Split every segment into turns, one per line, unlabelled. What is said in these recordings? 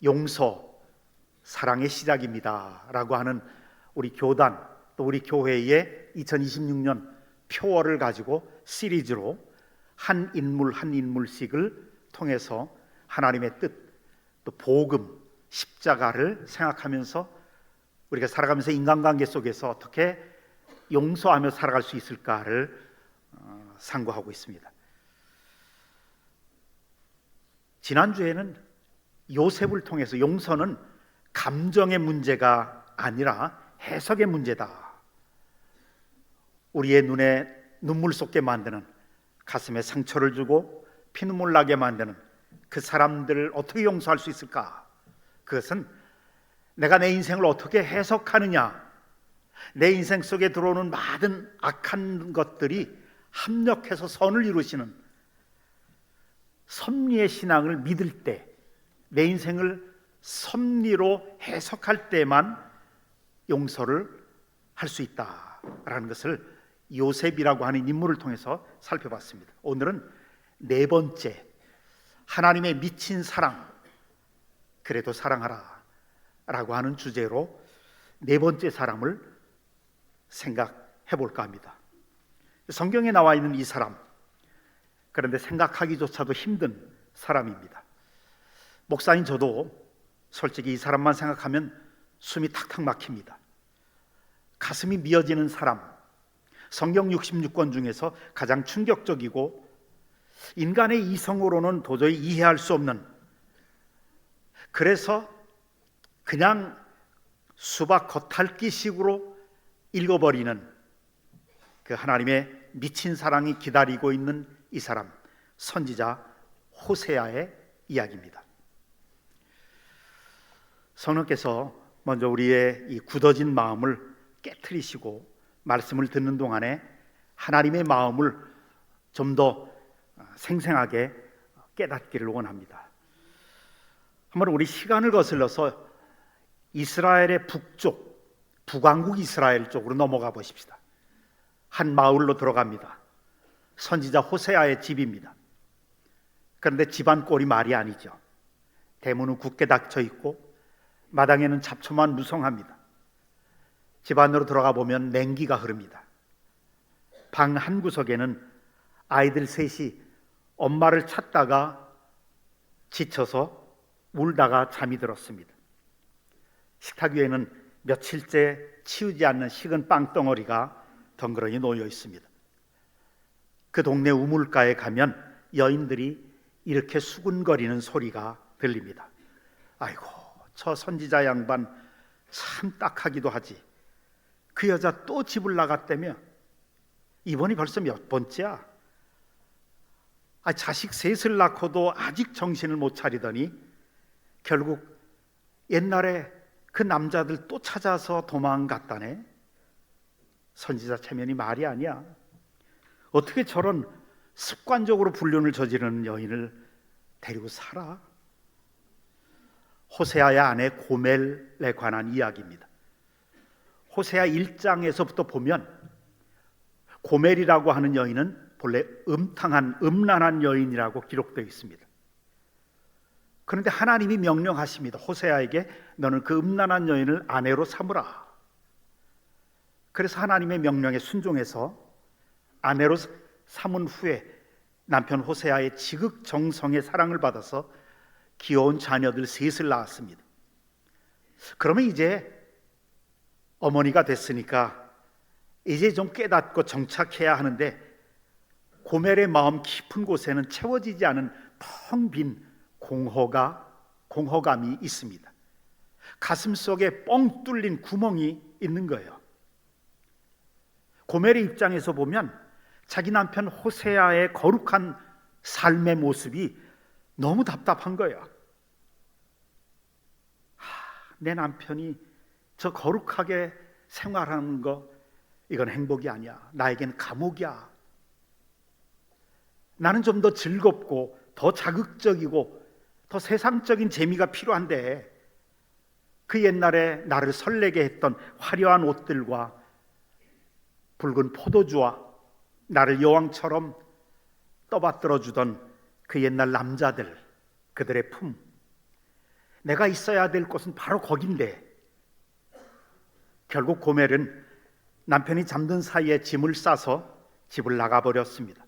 용서, 사랑의 시작입니다 라고 하는 우리 교단 또 우리 교회의 2026년 표어를 가지고 시리즈로 한 인물 한 인물씩을 통해서 하나님의 뜻, 또 복음, 십자가를 생각하면서 우리가 살아가면서 인간관계 속에서 어떻게 용서하며 살아갈 수 있을까를 상고하고 있습니다. 지난주에는 요셉을 통해서 용서는 감정의 문제가 아니라 해석의 문제다, 우리의 눈에 눈물 쏟게 만드는, 가슴에 상처를 주고 피눈물 나게 만드는 그 사람들을 어떻게 용서할 수 있을까? 그것은 내가 내 인생을 어떻게 해석하느냐, 내 인생 속에 들어오는 많은 악한 것들이 합력해서 선을 이루시는 섭리의 신앙을 믿을 때, 내 인생을 섭리로 해석할 때만 용서를 할 수 있다라는 것을 요셉이라고 하는 인물을 통해서 살펴봤습니다. 오늘은 네 번째, 하나님의 미친 사랑, 그래도 사랑하라 라고 하는 주제로 네 번째 사람을 생각해 볼까 합니다. 성경에 나와 있는 이 사람, 그런데 생각하기조차도 힘든 사람입니다. 목사인 저도 솔직히 이 사람만 생각하면 숨이 탁탁 막힙니다. 가슴이 미어지는 사람, 성경 66권 중에서 가장 충격적이고 인간의 이성으로는 도저히 이해할 수 없는, 그래서 그냥 수박 겉핥기식으로 읽어버리는 그 하나님의 미친 사랑이 기다리고 있는 이 사람, 선지자 호세아의 이야기입니다. 성령께서 먼저 우리의 이 굳어진 마음을 깨트리시고 말씀을 듣는 동안에 하나님의 마음을 좀 더 생생하게 깨닫기를 원합니다. 한번 우리 시간을 거슬러서 이스라엘의 북쪽, 북왕국 이스라엘 쪽으로 넘어가 보십시다. 한 마을로 들어갑니다. 선지자 호세아의 집입니다. 그런데 집안 꼴이 말이 아니죠. 대문은 굳게 닫혀 있고 마당에는 잡초만 무성합니다. 집 안으로 들어가 보면 냉기가 흐릅니다. 방 한 구석에는 아이들 셋이 엄마를 찾다가 지쳐서 울다가 잠이 들었습니다. 식탁 위에는 며칠째 치우지 않는 식은 빵덩어리가 덩그러니 놓여 있습니다. 그 동네 우물가에 가면 여인들이 이렇게 수군거리는 소리가 들립니다. 아이고, 저 선지자 양반 참 딱하기도 하지. 그 여자 또 집을 나갔다며? 이번이 벌써 몇 번째야? 자식 셋을 낳고도 아직 정신을 못 차리더니 결국 옛날에 그 남자들 또 찾아서 도망갔다네. 선지자 체면이 말이 아니야. 어떻게 저런 습관적으로 불륜을 저지르는 여인을 데리고 살아? 호세아의 아내 고멜에 관한 이야기입니다. 호세아 1장에서부터 보면 고멜이라고 하는 여인은 본래 음란한 여인이라고 기록되어 있습니다. 그런데 하나님이 명령하십니다. 호세아에게 너는 그 음란한 여인을 아내로 삼으라. 그래서 하나님의 명령에 순종해서 아내로 삼은 후에 남편 호세아의 지극정성의 사랑을 받아서 귀여운 자녀들 셋을 낳았습니다. 그러면 이제 어머니가 됐으니까 이제 좀 깨닫고 정착해야 하는데 고멜의 마음 깊은 곳에는 채워지지 않은 텅 빈 공허감이 있습니다. 가슴 속에 뻥 뚫린 구멍이 있는 거예요. 고멜의 입장에서 보면 자기 남편 호세아의 거룩한 삶의 모습이 너무 답답한 거예요. 내 남편이 저 거룩하게 생활하는 거, 이건 행복이 아니야. 나에겐 감옥이야. 나는 좀 더 즐겁고 더 자극적이고 더 세상적인 재미가 필요한데 그 옛날에 나를 설레게 했던 화려한 옷들과 붉은 포도주와 나를 여왕처럼 떠받들어 주던 그 옛날 남자들, 그들의 품, 내가 있어야 될 곳은 바로 거긴데 결국 고멜은 남편이 잠든 사이에 짐을 싸서 집을 나가버렸습니다.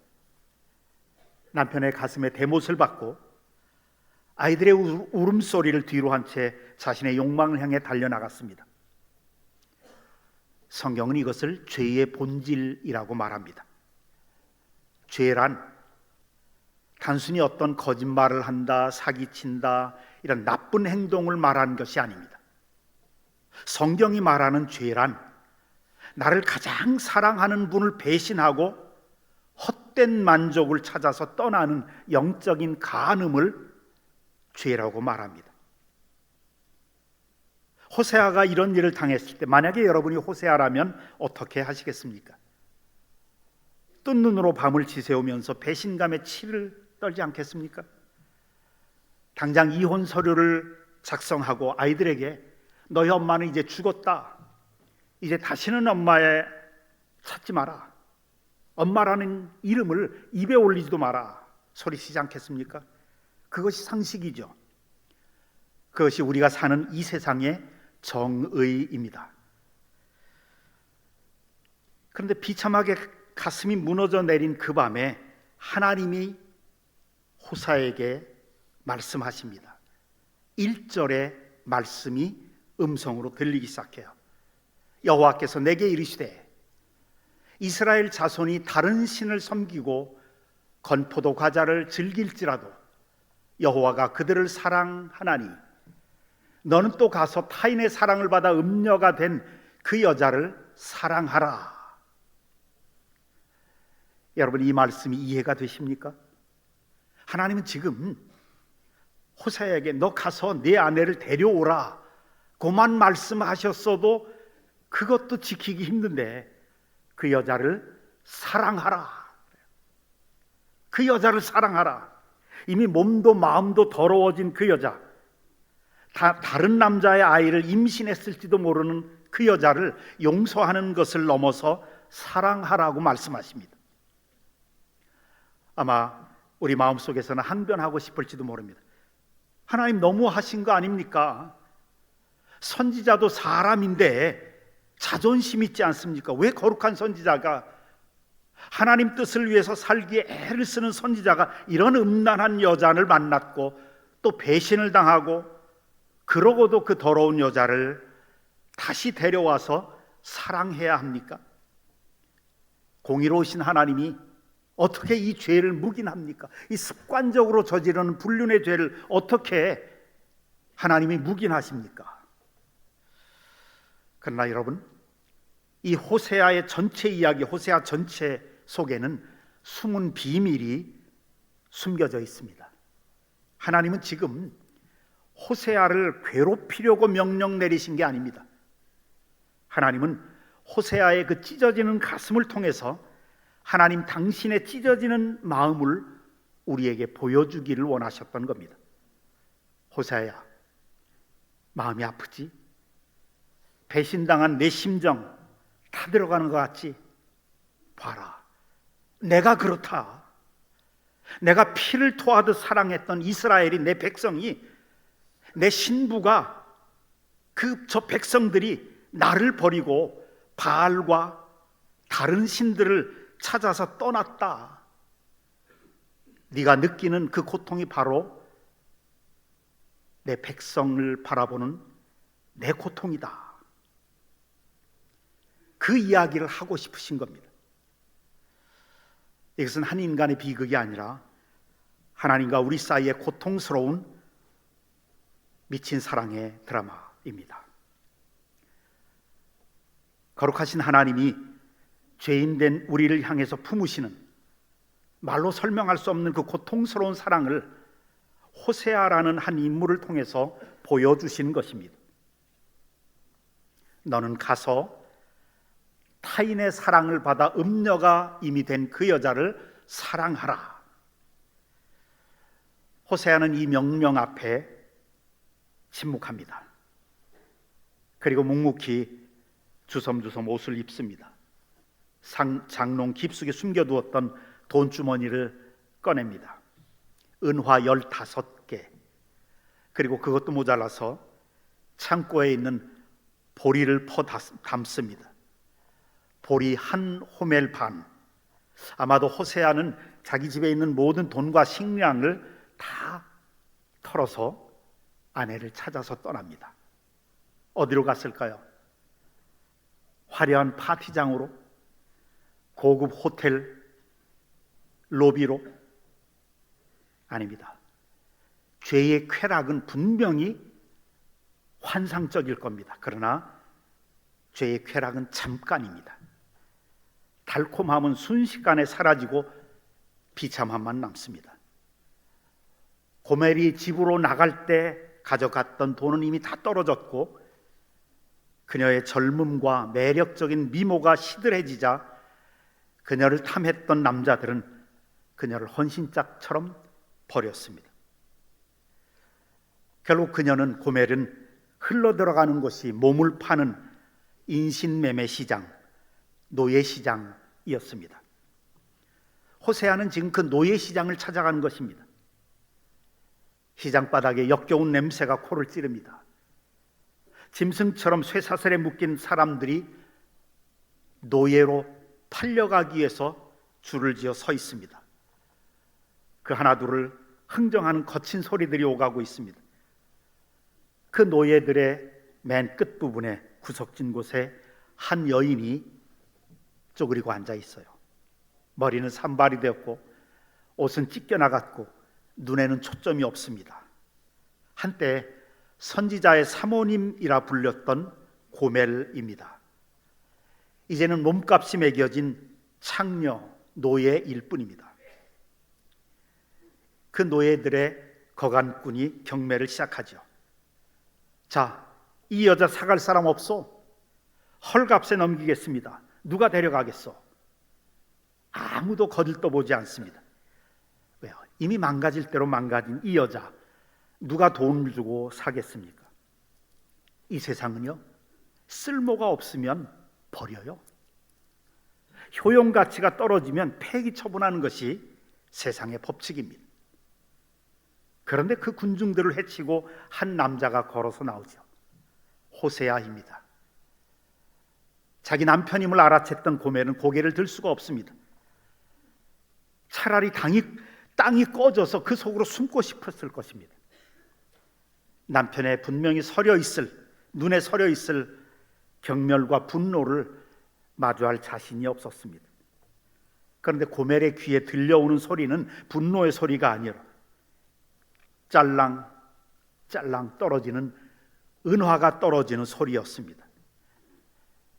남편의 가슴에 대못을 받고 아이들의 울음소리를 뒤로 한 채 자신의 욕망을 향해 달려나갔습니다. 성경은 이것을 죄의 본질이라고 말합니다. 죄란 단순히 어떤 거짓말을 한다, 사기친다, 이런 나쁜 행동을 말하는 것이 아닙니다. 성경이 말하는 죄란 나를 가장 사랑하는 분을 배신하고 헛된 만족을 찾아서 떠나는 영적인 간음을 죄라고 말합니다. 호세아가 이런 일을 당했을 때 만약에 여러분이 호세아라면 어떻게 하시겠습니까? 뜬 눈으로 밤을 지새우면서 배신감에 치를 떨지 않겠습니까? 당장 이혼 서류를 작성하고 아이들에게 너희 엄마는 이제 죽었다, 이제 다시는 엄마에 찾지 마라, 엄마라는 이름을 입에 올리지도 마라 소리치지 않겠습니까? 그것이 상식이죠. 그것이 우리가 사는 이 세상의 정의입니다. 그런데 비참하게 가슴이 무너져 내린 그 밤에 하나님이 호사에게 말씀하십니다. 1절의 말씀이 음성으로 들리기 시작해요. 여호와께서 내게 이르시되 이스라엘 자손이 다른 신을 섬기고 건포도 과자를 즐길지라도 여호와가 그들을 사랑하나니 너는 또 가서 타인의 사랑을 받아 음녀가 된 그 여자를 사랑하라. 여러분, 이 말씀이 이해가 되십니까? 하나님은 지금 호세아에게 너 가서 네 아내를 데려오라 고만 말씀하셨어도 그것도 지키기 힘든데 그 여자를 사랑하라. 그 여자를 사랑하라. 이미 몸도 마음도 더러워진 그 여자, 다른 남자의 아이를 임신했을지도 모르는 그 여자를 용서하는 것을 넘어서 사랑하라고 말씀하십니다. 아마 우리 마음속에서는 항변하고 싶을지도 모릅니다. 하나님 너무하신 거 아닙니까? 선지자도 사람인데 자존심 있지 않습니까? 왜 거룩한 선지자가, 하나님 뜻을 위해서 살기에 애를 쓰는 선지자가 이런 음란한 여자를 만났고 또 배신을 당하고 그러고도 그 더러운 여자를 다시 데려와서 사랑해야 합니까? 공의로우신 하나님이 어떻게 이 죄를 묵인합니까? 이 습관적으로 저지르는 불륜의 죄를 어떻게 하나님이 묵인하십니까? 그러나 여러분, 이 호세아의 전체 이야기, 호세아 전체 속에는 숨은 비밀이 숨겨져 있습니다. 하나님은 지금 호세아를 괴롭히려고 명령 내리신 게 아닙니다. 하나님은 호세아의 그 찢어지는 가슴을 통해서 하나님 당신의 찢어지는 마음을 우리에게 보여주기를 원하셨던 겁니다. 호세아야, 마음이 아프지? 배신당한 내 심정 다 들어가는 것 같지? 봐라, 내가 그렇다. 내가 피를 토하듯 사랑했던 이스라엘이, 내 백성이, 내 신부가, 저 백성들이 나를 버리고 바알과 다른 신들을 찾아서 떠났다. 네가 느끼는 그 고통이 바로 내 백성을 바라보는 내 고통이다. 그 이야기를 하고 싶으신 겁니다. 이것은 한 인간의 비극이 아니라 하나님과 우리 사이의 고통스러운 미친 사랑의 드라마입니다. 거룩하신 하나님이 죄인된 우리를 향해서 품으시는 말로 설명할 수 없는 그 고통스러운 사랑을 호세아라는 한 인물을 통해서 보여주시는 것입니다. 너는 가서 타인의 사랑을 받아 음녀가 이미 된 그 여자를 사랑하라. 호세아는 이 명령 앞에 침묵합니다. 그리고 묵묵히 주섬주섬 옷을 입습니다. 장롱 깊숙이 숨겨두었던 돈주머니를 꺼냅니다. 은화 15개, 그리고 그것도 모자라서 창고에 있는 보리를 퍼 담습니다. 보리 한 호멜 반. 아마도 호세아는 자기 집에 있는 모든 돈과 식량을 다 털어서 아내를 찾아서 떠납니다. 어디로 갔을까요? 화려한 파티장으로? 고급 호텔 로비로? 아닙니다. 죄의 쾌락은 분명히 환상적일 겁니다. 그러나 죄의 쾌락은 잠깐입니다. 달콤함은 순식간에 사라지고 비참함만 남습니다. 고멜이 집으로 나갈 때 가져갔던 돈은 이미 다 떨어졌고, 그녀의 젊음과 매력적인 미모가 시들해지자 그녀를 탐했던 남자들은 그녀를 헌신짝처럼 버렸습니다. 결국 그녀는, 고멜은 흘러들어가는 것이 몸을 파는 인신매매 시장, 노예 시장이었습니다. 호세아는 지금 그 노예 시장을 찾아가는 것입니다. 시장 바닥에 역겨운 냄새가 코를 찌릅니다. 짐승처럼 쇠사슬에 묶인 사람들이 노예로 팔려가기 위해서 줄을 지어 서 있습니다. 그 하나둘을 흥정하는 거친 소리들이 오가고 있습니다. 그 노예들의 맨 끝부분에 구석진 곳에 한 여인이 쪼그리고 앉아 있어요. 머리는 산발이 되었고 옷은 찢겨나갔고 눈에는 초점이 없습니다. 한때 선지자의 사모님이라 불렸던 고멜입니다. 이제는 몸값이 매겨진 창녀 노예일 뿐입니다. 그 노예들의 거간꾼이 경매를 시작하죠. 자, 이 여자 사갈 사람 없소? 헐값에 넘기겠습니다. 누가 데려가겠소? 아무도 거들떠보지 않습니다. 왜요? 이미 망가질 대로 망가진 이 여자 누가 돈을 주고 사겠습니까? 이 세상은요, 쓸모가 없으면 버려요. 효용 가치가 떨어지면 폐기 처분하는 것이 세상의 법칙입니다. 그런데 그 군중들을 해치고 한 남자가 걸어서 나오죠. 호세아입니다. 자기 남편임을 알아챘던 고멜은 고개를 들 수가 없습니다. 차라리 땅이 꺼져서 그 속으로 숨고 싶었을 것입니다. 남편의 분명히 눈에 서려 있을 경멸과 분노를 마주할 자신이 없었습니다. 그런데 고멜의 귀에 들려오는 소리는 분노의 소리가 아니라 짤랑짤랑 떨어지는, 은화가 떨어지는 소리였습니다.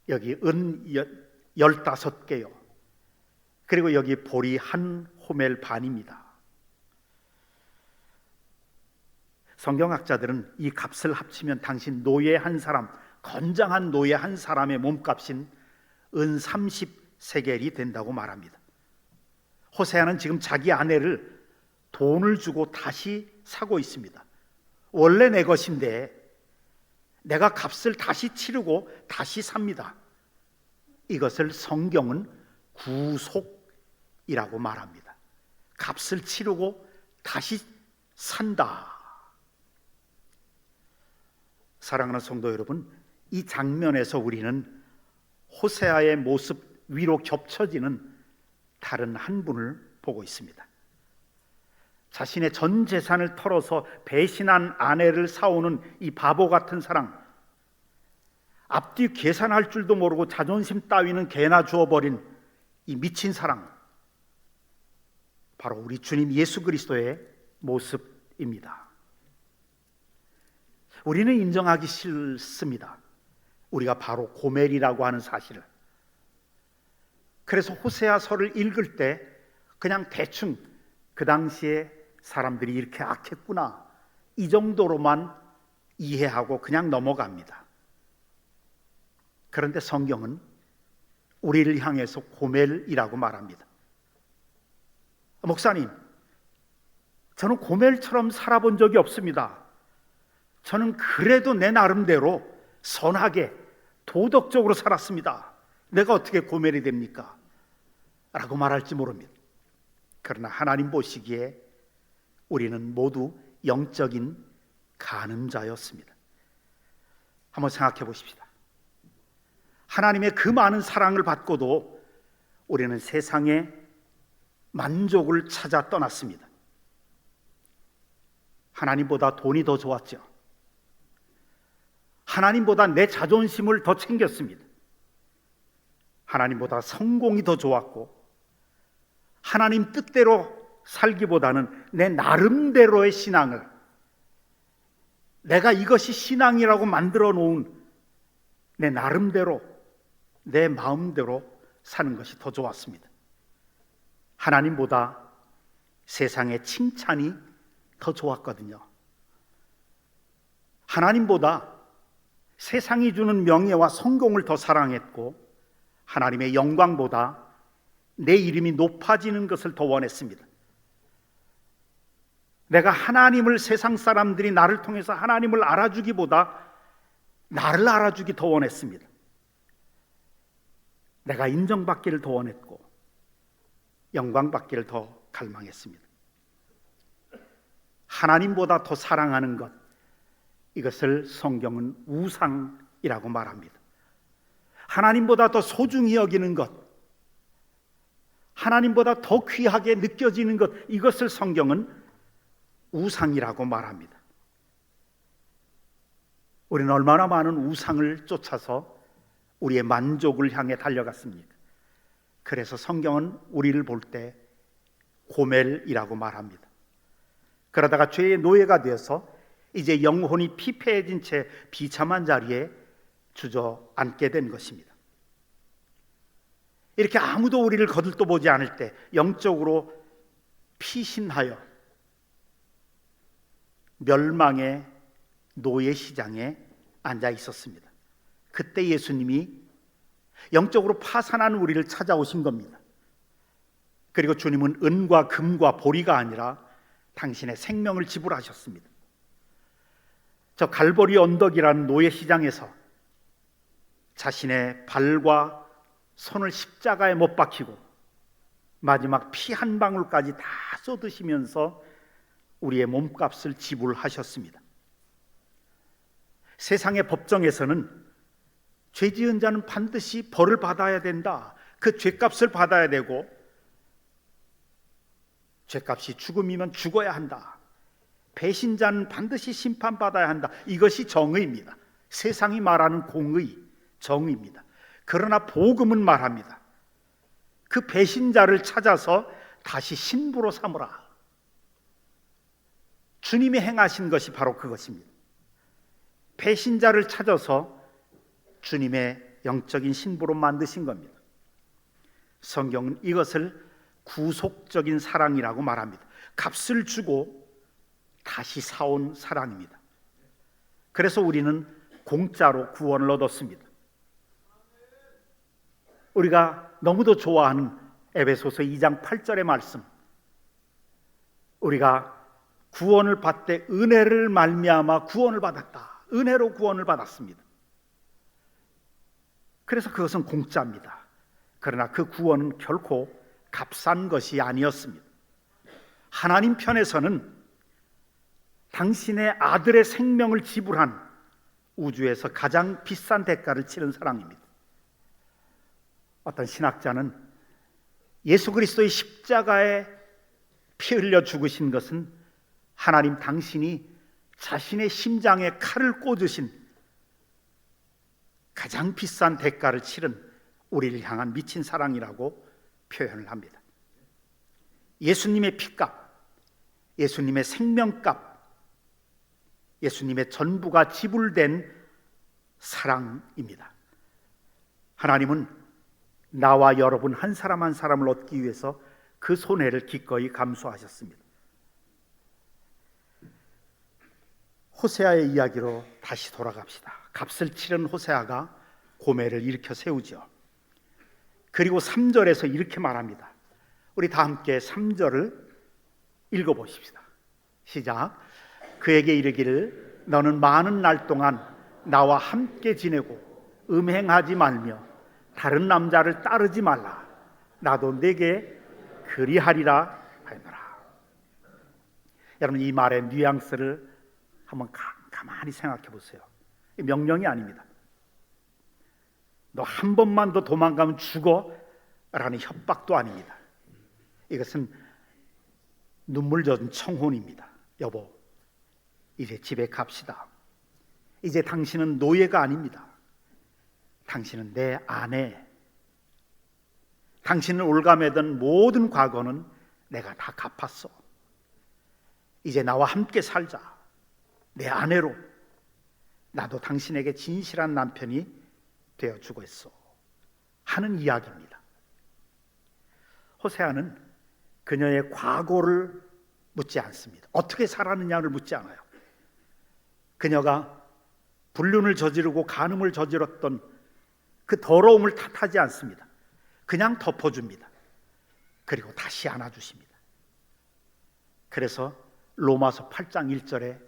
여기 은 15개요. 그리고 여기 보리 한 호멜 반입니다. 성경학자들은 이 값을 합치면 당신 노예 한 사람, 건장한 노예 한 사람의 몸값인 은 30세겔이 된다고 말합니다. 호세아는 지금 자기 아내를 돈을 주고 다시 사고 있습니다. 원래 내 것인데 내가 값을 다시 치르고 다시 삽니다. 이것을 성경은 구속이라고 말합니다. 값을 치르고 다시 산다. 사랑하는 성도 여러분, 이 장면에서 우리는 호세아의 모습 위로 겹쳐지는 다른 한 분을 보고 있습니다. 자신의 전 재산을 털어서 배신한 아내를 사오는 이 바보 같은 사랑, 앞뒤 계산할 줄도 모르고 자존심 따위는 개나 주어버린 이 미친 사랑, 바로 우리 주님 예수 그리스도의 모습입니다. 우리는 인정하기 싫습니다. 우리가 바로 고멜이라고 하는 사실을. 그래서 호세아서를 읽을 때 그냥 대충 그 당시에 사람들이 이렇게 악했구나, 이 정도로만 이해하고 그냥 넘어갑니다. 그런데 성경은 우리를 향해서 고멜이라고 말합니다. 목사님, 저는 고멜처럼 살아본 적이 없습니다. 저는 그래도 내 나름대로 선하게 도덕적으로 살았습니다. 내가 어떻게 고멜이 됩니까? 라고 말할지 모릅니다. 그러나 하나님 보시기에 우리는 모두 영적인 가는 자였습니다. 한번 생각해 보십시다. 하나님의 그 많은 사랑을 받고도 우리는 세상의 만족을 찾아 떠났습니다. 하나님보다 돈이 더 좋았죠. 하나님보다 내 자존심을 더 챙겼습니다. 하나님보다 성공이 더 좋았고, 하나님 뜻대로 살기보다는 내 나름대로의 신앙을, 내가 이것이 신앙이라고 만들어 놓은 내 나름대로, 내 마음대로 사는 것이 더 좋았습니다. 하나님보다 세상의 칭찬이 더 좋았거든요. 하나님보다 세상이 주는 명예와 성공을 더 사랑했고, 하나님의 영광보다 내 이름이 높아지는 것을 더 원했습니다. 내가 하나님을, 세상 사람들이 나를 통해서 하나님을 알아주기보다 나를 알아주기 더 원했습니다. 내가 인정받기를 더 원했고, 영광받기를 더 갈망했습니다. 하나님보다 더 사랑하는 것, 이것을 성경은 우상이라고 말합니다. 하나님보다 더 소중히 여기는 것, 하나님보다 더 귀하게 느껴지는 것, 이것을 성경은 우상이라고 말합니다. 우리는 얼마나 많은 우상을 쫓아서 우리의 만족을 향해 달려갔습니까? 그래서 성경은 우리를 볼 때 고멜이라고 말합니다. 그러다가 죄의 노예가 되어서 이제 영혼이 피폐해진 채 비참한 자리에 주저앉게 된 것입니다. 이렇게 아무도 우리를 거들떠보지 않을 때 영적으로 피신하여 멸망의 노예 시장에 앉아 있었습니다. 그때 예수님이 영적으로 파산한 우리를 찾아오신 겁니다. 그리고 주님은 은과 금과 보리가 아니라 당신의 생명을 지불하셨습니다. 저 갈보리 언덕이라는 노예 시장에서 자신의 발과 손을 십자가에 못 박히고 마지막 피 한 방울까지 다 쏟으시면서 우리의 몸값을 지불하셨습니다. 세상의 법정에서는 죄 지은 자는 반드시 벌을 받아야 된다, 그 죄값을 받아야 되고, 죄값이 죽음이면 죽어야 한다, 배신자는 반드시 심판받아야 한다, 이것이 정의입니다. 세상이 말하는 공의, 정의입니다. 그러나 복음은 말합니다. 그 배신자를 찾아서 다시 신부로 삼으라. 주님이 행하신 것이 바로 그것입니다. 배신자를 찾아서 주님의 영적인 신부로 만드신 겁니다. 성경은 이것을 구속적인 사랑이라고 말합니다. 값을 주고 다시 사온 사랑입니다. 그래서 우리는 공짜로 구원을 얻었습니다. 우리가 너무도 좋아하는 에베소서 2장 8절의 말씀, 우리가 구원을 받되 은혜를 말미암아 구원을 받았다, 은혜로 구원을 받았습니다. 그래서 그것은 공짜입니다. 그러나 그 구원은 결코 값싼 것이 아니었습니다. 하나님 편에서는 당신의 아들의 생명을 지불한 우주에서 가장 비싼 대가를 치른 사랑입니다. 어떤 신학자는 예수 그리스도의 십자가에 피 흘려 죽으신 것은 하나님 당신이 자신의 심장에 칼을 꽂으신 가장 비싼 대가를 치른 우리를 향한 미친 사랑이라고 표현을 합니다. 예수님의 피값, 예수님의 생명값, 예수님의 전부가 지불된 사랑입니다. 하나님은 나와 여러분 한 사람 한 사람을 얻기 위해서 그 손해를 기꺼이 감수하셨습니다. 호세아의 이야기로 다시 돌아갑시다. 값을 치른 호세아가 고멜을 일으켜 세우죠. 그리고 3절에서 이렇게 말합니다. 우리 다 함께 3절을 읽어보십시다. 시작. 그에게 이르기를 너는 많은 날 동안 나와 함께 지내고 음행하지 말며 다른 남자를 따르지 말라. 나도 내게 그리하리라 하였노라. 여러분, 이 말의 뉘앙스를 한번 가만히 생각해 보세요. 명령이 아닙니다. 너 한 번만 더 도망가면 죽어 라는 협박도 아닙니다. 이것은 눈물 젖은 청혼입니다. 여보, 이제 집에 갑시다. 이제 당신은 노예가 아닙니다. 당신은 내 아내. 당신을 올가매던 모든 과거는 내가 다 갚았어. 이제 나와 함께 살자. 내 아내로. 나도 당신에게 진실한 남편이 되어주고 있어 하는 이야기입니다. 호세아는 그녀의 과거를 묻지 않습니다. 어떻게 살았느냐를 묻지 않아요. 그녀가 불륜을 저지르고 간음을 저질렀던 그 더러움을 탓하지 않습니다. 그냥 덮어줍니다. 그리고 다시 안아주십니다. 그래서 로마서 8장 1절에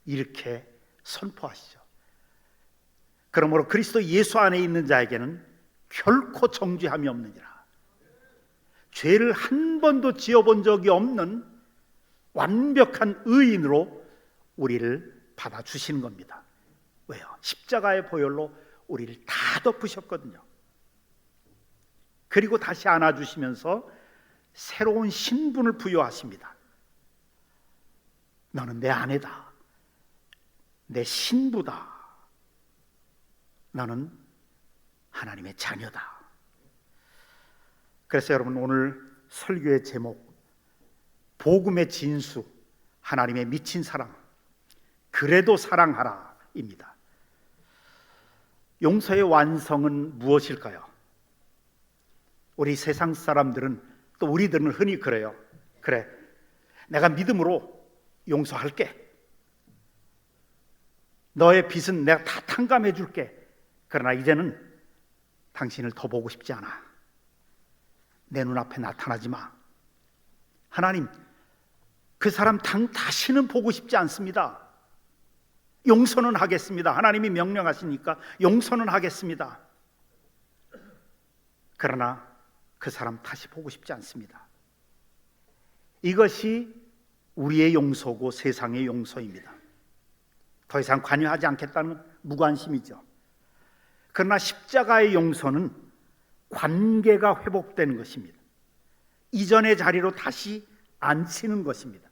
이렇게 선포하시죠. 그러므로 그리스도 예수 안에 있는 자에게는 결코 정죄함이 없느니라. 죄를 한 번도 지어본 적이 없는 완벽한 의인으로 우리를 받아주시는 겁니다. 왜요? 십자가의 보혈로 우리를 다 덮으셨거든요. 그리고 다시 안아주시면서 새로운 신분을 부여하십니다. 너는 내 아내다. 내 신부다. 너는 하나님의 자녀다. 그래서 여러분, 오늘 설교의 제목, 복음의 진수, 하나님의 미친 사랑, 그래도 사랑하라 입니다. 용서의 완성은 무엇일까요? 우리 세상 사람들은, 또 우리들은 흔히 그래요. 그래, 내가 믿음으로 용서할게. 너의 빚은 내가 다 탕감해 줄게. 그러나 이제는 당신을 더 보고 싶지 않아. 내 눈앞에 나타나지 마. 하나님, 그 사람 다시는 보고 싶지 않습니다. 용서는 하겠습니다. 하나님이 명령하시니까 용서는 하겠습니다. 그러나 그 사람 다시 보고 싶지 않습니다. 이것이 우리의 용서고 세상의 용서입니다. 더 이상 관여하지 않겠다는 무관심이죠. 그러나 십자가의 용서는 관계가 회복되는 것입니다. 이전의 자리로 다시 앉히는 것입니다.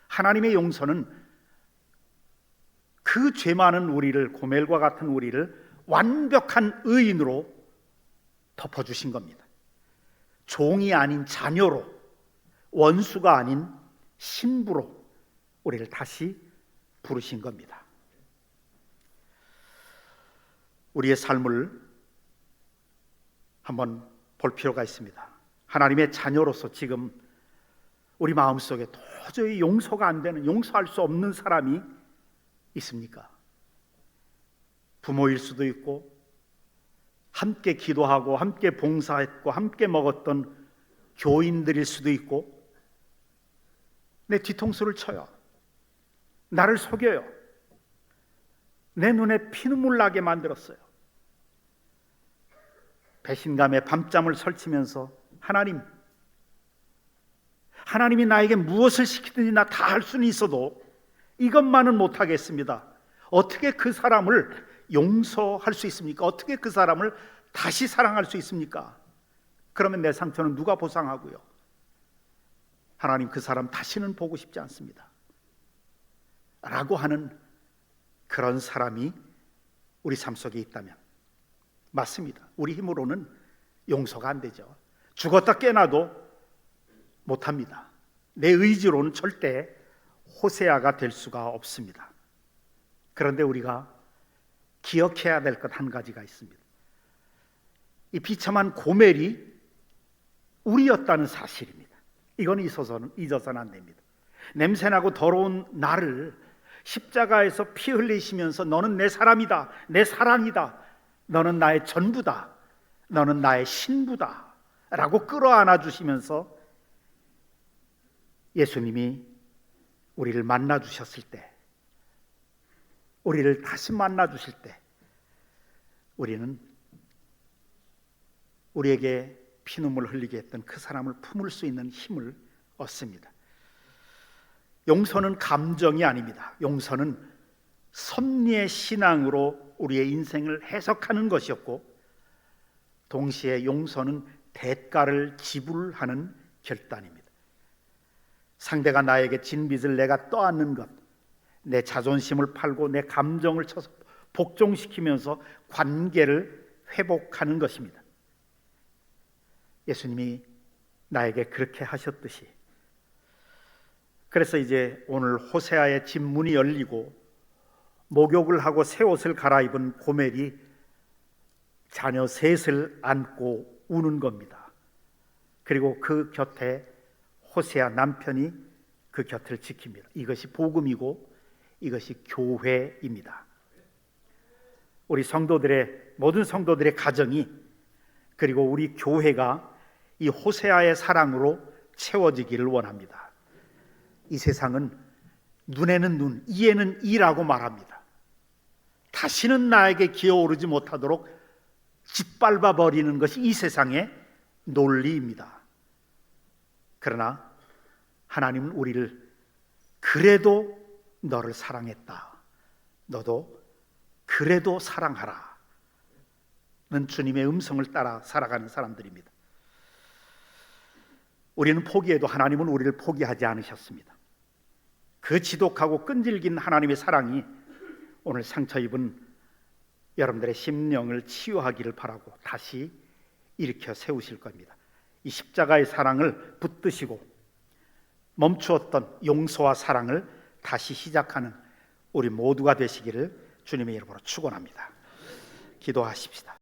하나님의 용서는 그 죄 많은 우리를, 고멜과 같은 우리를 완벽한 의인으로 덮어주신 겁니다. 종이 아닌 자녀로, 원수가 아닌 신부로 우리를 다시 부르신 겁니다. 우리의 삶을 한번 볼 필요가 있습니다. 하나님의 자녀로서 지금 우리 마음속에 도저히 용서가 안 되는, 용서할 수 없는 사람이 있습니까? 부모일 수도 있고, 함께 기도하고 함께 봉사했고 함께 먹었던 교인들일 수도 있고, 내 뒤통수를 쳐요. 나를 속여요. 내 눈에 피눈물 나게 만들었어요. 배신감에 밤잠을 설치면서 하나님이 나에게 무엇을 시키든지 나 다 할 수는 있어도 이것만은 못하겠습니다. 어떻게 그 사람을 용서할 수 있습니까? 어떻게 그 사람을 다시 사랑할 수 있습니까? 그러면 내 상처는 누가 보상하고요? 하나님, 그 사람 다시는 보고 싶지 않습니다 라고 하는 그런 사람이 우리 삶 속에 있다면, 맞습니다. 우리 힘으로는 용서가 안 되죠. 죽었다 깨나도 못합니다. 내 의지로는 절대 호세아가 될 수가 없습니다. 그런데 우리가 기억해야 될 것 한 가지가 있습니다. 이 비참한 고멜이 우리였다는 사실입니다. 이건 잊어서는 안 됩니다. 냄새나고 더러운 나를 십자가에서 피 흘리시면서 너는 내 사람이다, 내 사랑이다, 너는 나의 전부다, 너는 나의 신부다 라고 끌어안아 주시면서 예수님이 우리를 만나 주셨을 때, 우리를 다시 만나 주실 때, 우리는 우리에게 피눈물 흘리게 했던 그 사람을 품을 수 있는 힘을 얻습니다. 용서는 감정이 아닙니다. 용서는 섭리의 신앙으로 우리의 인생을 해석하는 것이었고, 동시에 용서는 대가를 지불하는 결단입니다. 상대가 나에게 진 빚을 내가 떠안는 것, 내 자존심을 팔고 내 감정을 쳐서 복종시키면서 관계를 회복하는 것입니다. 예수님이 나에게 그렇게 하셨듯이, 그래서 이제 오늘 호세아의 집 문이 열리고 목욕을 하고 새 옷을 갈아입은 고멜이 자녀 셋을 안고 우는 겁니다. 그리고 그 곁에 호세아 남편이 그 곁을 지킵니다. 이것이 복음이고 이것이 교회입니다. 우리 성도들의, 모든 성도들의 가정이, 그리고 우리 교회가 이 호세아의 사랑으로 채워지기를 원합니다. 이 세상은 눈에는 눈, 이에는 이라고 말합니다. 다시는 나에게 기어오르지 못하도록 짓밟아 버리는 것이 이 세상의 논리입니다. 그러나 하나님은 우리를 그래도 너를 사랑했다, 너도 그래도 사랑하라 는 주님의 음성을 따라 살아가는 사람들입니다. 우리는 포기해도 하나님은 우리를 포기하지 않으셨습니다. 그 지독하고 끈질긴 하나님의 사랑이 오늘 상처 입은 여러분들의 심령을 치유하기를 바라고 다시 일으켜 세우실 겁니다. 이 십자가의 사랑을 붙드시고 멈추었던 용서와 사랑을 다시 시작하는 우리 모두가 되시기를 주님의 이름으로 축원합니다. 기도하십시다.